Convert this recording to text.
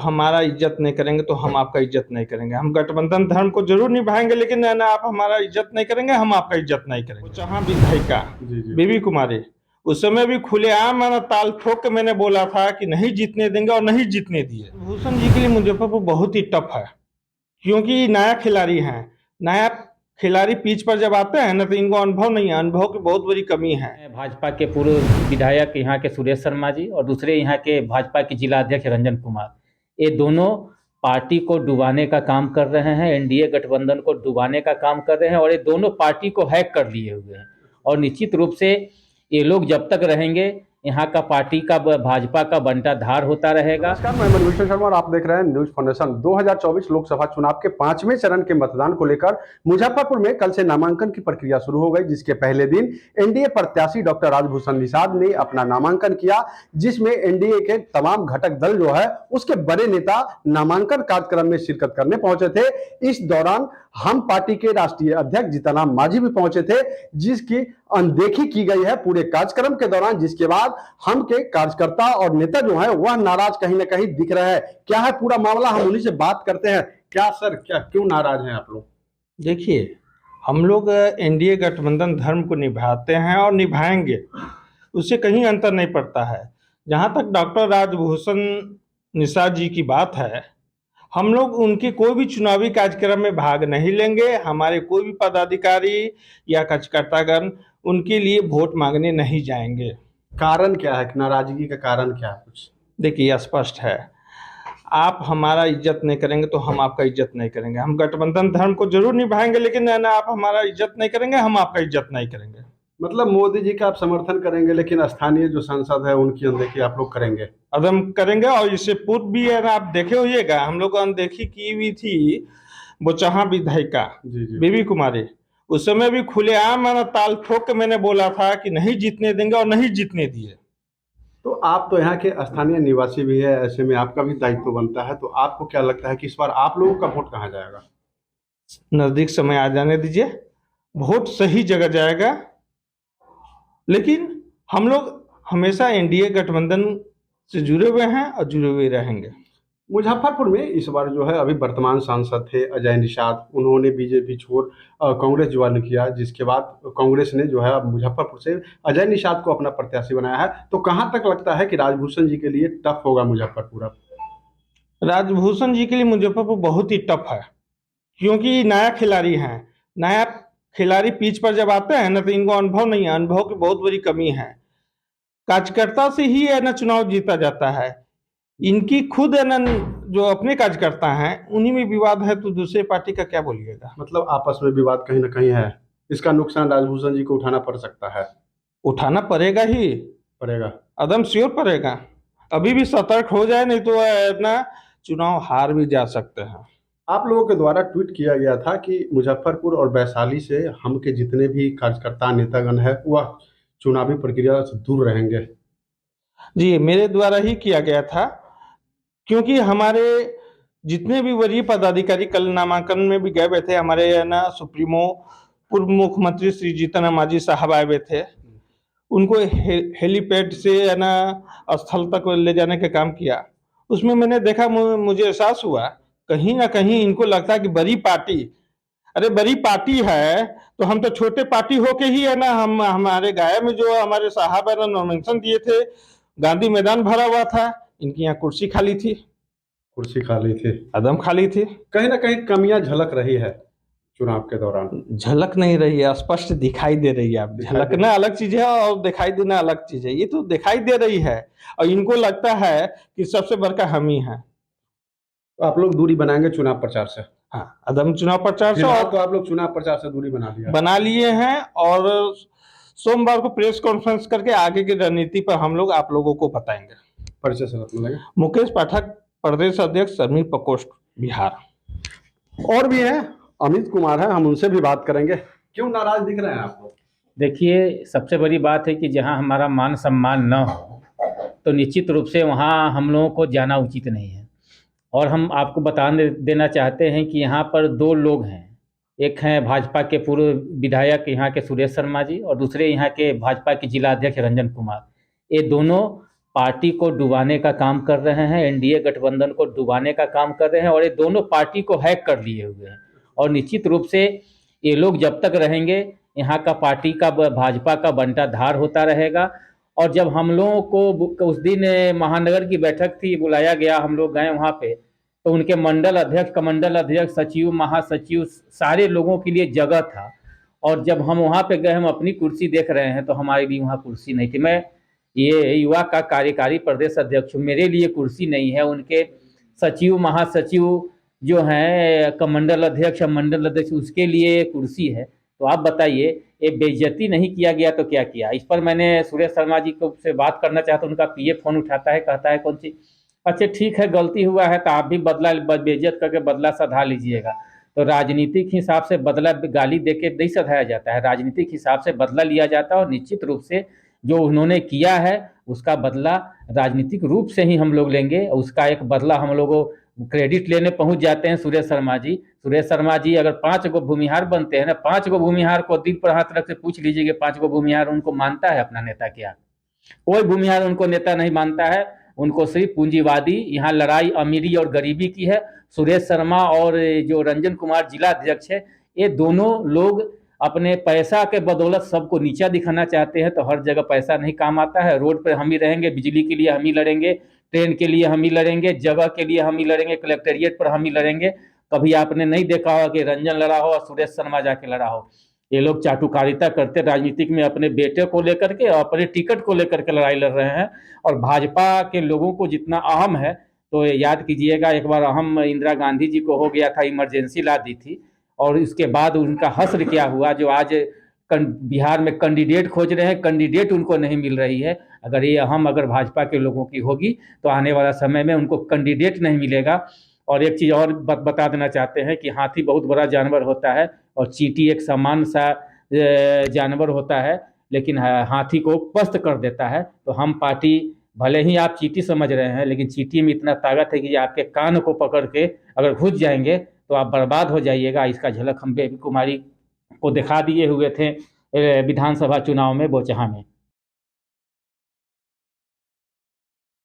हमारा इज्जत नहीं करेंगे तो हम आपका इज्जत नहीं करेंगे। हम गठबंधन धर्म को जरूर निभाएंगे, लेकिन है ना, आप हमारा इज्जत नहीं करेंगे, हम आपका इज्जत नहीं करेंगे। जहाँ विधायिका जी जी बेबी कुमारी, उस समय भी खुलेआम है ना, ताल ठोक के मैंने बोला था कि नहीं जीतने देंगे और नहीं जीतने दिए। भूषण जी के लिए मुजफ्फरपुर बहुत ही टफ है, क्योंकि नया खिलाड़ी हैं। नया खिलाड़ी पिच पर जब आते हैं ना, तो इनको अनुभव नहीं है, अनुभव की बहुत बड़ी कमी है। भाजपा के पूर्व विधायक यहाँ के सुरेश शर्मा जी और दूसरे यहाँ के भाजपा के जिला अध्यक्ष रंजन कुमार, ये दोनों पार्टी को डुबाने का काम कर रहे हैं, एनडीए गठबंधन को डुबाने का काम कर रहे हैं और ये दोनों पार्टी को हैक कर लिए हुए हैं। और निश्चित रूप से ये लोग जब तक रहेंगे, यहाँ का पार्टी का भाजपा का बंटाधार होता रहेगा। नमस्कार, मैं मनभूषण शर्मा और आप देख रहे हैं न्यूज फाउंडेशन। 2024 लोकसभा चुनाव के 5वें चरण के मतदान को लेकर मुजफ्फरपुर में कल से नामांकन की प्रक्रिया शुरू हो गई, जिसके पहले दिन एनडीए प्रत्याशी डॉक्टर राजभूषण निषाद ने अपना नामांकन किया, जिसमें एनडीए के तमाम घटक दल जो है उसके बड़े नेता नामांकन कार्यक्रम में शिरकत करने पहुंचे थे। इस दौरान हम पार्टी के राष्ट्रीय अध्यक्ष जीतनराम मांझी भी पहुंचे थे, जिसकी अनदेखी की गई है पूरे कार्यक्रम के दौरान, जिसके बाद हम के कार्यकर्ता और नेता जो है वह नाराज कहीं ना कहीं दिख रहे हैं। क्या है पूरा मामला, हम उन्हीं से बात करते हैं। क्या सर, क्या क्यों नाराज हैं आप लोग? देखिए, हम लोग एनडीए गठबंधन धर्म को निभाते हैं और निभाएंगे, उससे कहीं अंतर नहीं पड़ता है। जहाँ तक डॉक्टर राजभूषण निषाद जी की बात है, हम लोग उनके कोई भी चुनावी कार्यक्रम में भाग नहीं लेंगे। हमारे कोई भी पदाधिकारी या कार्यकर्तागण उनके लिए वोट मांगने नहीं जाएंगे। कारण क्या है, नाराजगी का कारण क्या है? कुछ देखिए, स्पष्ट है, आप हमारा इज्जत नहीं करेंगे तो हम आपका इज्जत नहीं करेंगे। हम गठबंधन धर्म को जरूर निभाएंगे, लेकिन है ना, आप हमारा इज्जत नहीं करेंगे, हम आपका इज्जत नहीं करेंगे। मतलब मोदी जी का आप समर्थन करेंगे, लेकिन स्थानीय जो सांसद है उनकी अनदेखी आप लोग करेंगे? अदम करेंगे। और इससे पूर्व भी है ना, आप देखे होइएगा, हम लोग अनदेखी की हुई थी बोचहा विधायिका जी जी बेबी कुमारी, उस समय भी खुलेआम है ना, ताल ठोक के मैंने बोला था कि नहीं जीतने देंगे और नहीं जीतने दिए। तो आप तो यहाँ के स्थानीय निवासी भी है, ऐसे में आपका भी दायित्व बनता है। तो आपको क्या लगता है कि इस बार आप लोगों का वोट कहाँ जाएगा? नजदीक समय आ जाने दीजिए, वोट सही जगह जाएगा। लेकिन हम लोग हमेशा एनडीए गठबंधन से जुड़े हुए हैं और जुड़े हुए रहेंगे। मुजफ्फरपुर में इस बार जो है अभी वर्तमान सांसद थे अजय निषाद, उन्होंने बीजेपी छोड़ कांग्रेस ज्वाइन किया, जिसके बाद कांग्रेस ने जो है अब मुजफ्फरपुर से अजय निषाद को अपना प्रत्याशी बनाया है। तो कहाँ तक लगता है कि राजभूषण जी के लिए टफ होगा मुजफ्फरपुर? अब राजभूषण जी के लिए मुजफ्फरपुर बहुत ही टफ है, क्योंकि नया खिलाड़ी हैं। नया खिलाड़ी पिच पर जब आते हैं ना, तो इनको अनुभव नहीं है, अनुभव की बहुत बड़ी कमी है। कार्यकर्ता से ही है ना चुनाव जीता जाता है। इनकी खुद है ना, जो अपने कार्यकर्ता हैं उन्हीं में विवाद है, तो दूसरे पार्टी का क्या बोलिएगा। मतलब आपस में विवाद कहीं ना कहीं है, इसका नुकसान राजभूषण जी को उठाना पड़ सकता है। उठाना पड़ेगा ही, पड़ेगा, एकदम श्योर पड़ेगा। अभी भी सतर्क हो जाए, नहीं तो है ना, चुनाव हार भी जा सकते हैं। आप लोगों के द्वारा ट्वीट किया गया था कि मुजफ्फरपुर और वैशाली से हम के जितने भी कार्यकर्ता नेतागण है वह चुनावी प्रक्रिया से दूर रहेंगे। जी, मेरे द्वारा ही किया गया था, क्योंकि हमारे जितने भी वरीय पदाधिकारी कल नामांकन में भी गए हुए थे। हमारे है ना सुप्रीमो पूर्व मुख्यमंत्री श्री जीतनराम मांझी साहब आए हुए थे। उनको हेलीपैड से है ना स्थल तक ले जाने का काम किया। उसमें मैंने देखा, मुझे एहसास हुआ कहीं ना कहीं इनको लगता है कि बड़ी पार्टी, अरे बड़ी पार्टी है तो हम तो छोटे पार्टी होके ही है ना, हम हमारे गाया में जो हमारे साहब है ना नॉमिनेशन दिए थे, गांधी मैदान भरा हुआ था, इनकी यहाँ कुर्सी खाली थी। कुर्सी खाली थी, कदम खाली थी। कहीं ना कहीं कमियां झलक रही है चुनाव के दौरान। झलक नहीं रही है, स्पष्ट दिखाई दे रही है। अब झलकना अलग चीज है और दिखाई देना अलग चीज है। ये तो दिखाई दे रही है और इनको लगता है कि सबसे बड़का हम ही है। तो आप लोग दूरी बनाएंगे चुनाव प्रचार से? हाँ, अदम चुनाव प्रचार से। फिलहाल तो आप लोग चुनाव प्रचार से दूरी बना लिए हैं और सोमवार को प्रेस कॉन्फ्रेंस करके आगे की रणनीति पर हम लोग आप लोगों को बताएंगे। परिचय से मिलेंगे। मुकेश पाठक, प्रदेश अध्यक्ष समीर प्रकोष्ठ, बिहार। और भी है, अमित कुमार है, हम उनसे भी बात करेंगे। क्यों नाराज दिख रहे हैं आप लोग? देखिए, सबसे बड़ी बात है कि जहां हमारा मान सम्मान न हो तो निश्चित रूप से वहां हम लोगों को जाना उचित नहीं है। और हम आपको बता देना चाहते हैं कि यहाँ पर दो लोग हैं, एक हैं भाजपा के पूर्व विधायक यहाँ के सुरेश शर्मा जी और दूसरे यहाँ के भाजपा के जिला अध्यक्ष रंजन कुमार। ये दोनों पार्टी को डुबाने का काम कर रहे हैं, एनडीए गठबंधन को डुबाने का काम कर रहे हैं और ये दोनों पार्टी को हैक कर लिए हुए हैं। और निश्चित रूप से ये लोग जब तक रहेंगे यहाँ का पार्टी का भाजपा का बंटाधार होता रहेगा। और जब हम लोगों को उस दिन महानगर की बैठक थी, बुलाया गया, हम लोग गए वहाँ पे, तो उनके मंडल अध्यक्ष, कमंडल अध्यक्ष, सचिव, महासचिव, सारे लोगों के लिए जगह था। और जब हम वहाँ पे गए, हम अपनी कुर्सी देख रहे हैं तो हमारे लिए वहाँ कुर्सी नहीं थी। मैं ये युवा का कार्यकारी प्रदेश अध्यक्ष हूँ, मेरे लिए कुर्सी नहीं है। उनके सचिव, महासचिव जो हैं, कमंडल अध्यक्ष, मंडल अध्यक्ष, उसके लिए कुर्सी है। तो आप बताइए, ये बेइज्जती नहीं किया गया तो क्या किया? इस पर मैंने सुरेश शर्मा जी को से बात करना चाहता हूँ। उनका पीए फोन उठाता है, कहता है कौन सी, अच्छा ठीक है, गलती हुआ है तो आप भी बदला, बेइज्जत करके बदला सधा लीजिएगा। तो राजनीतिक हिसाब से बदला गाली दे के नहीं सधाया जाता है, राजनीतिक हिसाब से बदला लिया जाता है। और निश्चित रूप से जो उन्होंने किया है उसका बदला राजनीतिक रूप से ही हम लोग लेंगे। उसका एक बदला हम लोगों क्रेडिट लेने पहुंच जाते हैं सुरेश शर्मा जी अगर 5 गो भूमिहार बनते हैं ना, 5 गो भूमिहार को दिल पर हाथ रख के पूछ लीजिए कि 5 गो भूमिहार उनको मानता है अपना नेता क्या? कोई भूमिहार उनको नेता नहीं मानता है। उनको सिर्फ पूंजीवादी, यहाँ लड़ाई अमीरी और गरीबी की है। सुरेश शर्मा और जो रंजन कुमार जिला अध्यक्ष है, ये दोनों लोग अपने पैसा के बदौलत सबको नीचा दिखाना चाहते हैं। तो हर जगह पैसा नहीं काम आता है। रोड पर हम ही रहेंगे, बिजली के लिए हम ही लड़ेंगे, ट्रेन के लिए हम ही लड़ेंगे, जगह के लिए हम ही लड़ेंगे, कलेक्टेरिएट पर हम ही लड़ेंगे। कभी आपने नहीं देखा होगा कि रंजन लड़ा हो और सुरेश शर्मा जाके लड़ा हो। ये लोग चाटुकारिता करते राजनीतिक में अपने बेटे को लेकर के और अपने टिकट को लेकर के लड़ाई लड़ रहे हैं। और भाजपा के लोगों को जितना अहम है, तो याद कीजिएगा, एक बार अहम इंदिरा गांधी जी को हो गया था, इमरजेंसी ला दी थी। और इसके बाद उनका हश्र क्या हुआ, जो आज बिहार में कैंडिडेट खोज रहे हैं, कैंडिडेट उनको नहीं मिल रही है। अगर ये अगर भाजपा के लोगों की होगी तो आने वाला समय में उनको कैंडिडेट नहीं मिलेगा। और एक चीज़ और बता देना चाहते हैं कि हाथी बहुत बड़ा जानवर होता है और चींटी एक सामान्य सा जानवर होता है, लेकिन हाथी को पस्त कर देता है। तो हम पार्टी, भले ही आप चींटी समझ रहे हैं, लेकिन चींटी में इतना ताकत है कि आपके कान को पकड़ के अगर घुस जाएंगे तो आप बर्बाद हो जाइएगा। इसका झलक हम बेबी कुमारी को दिखा दिए हुए थे विधानसभा चुनाव में बोचहा में।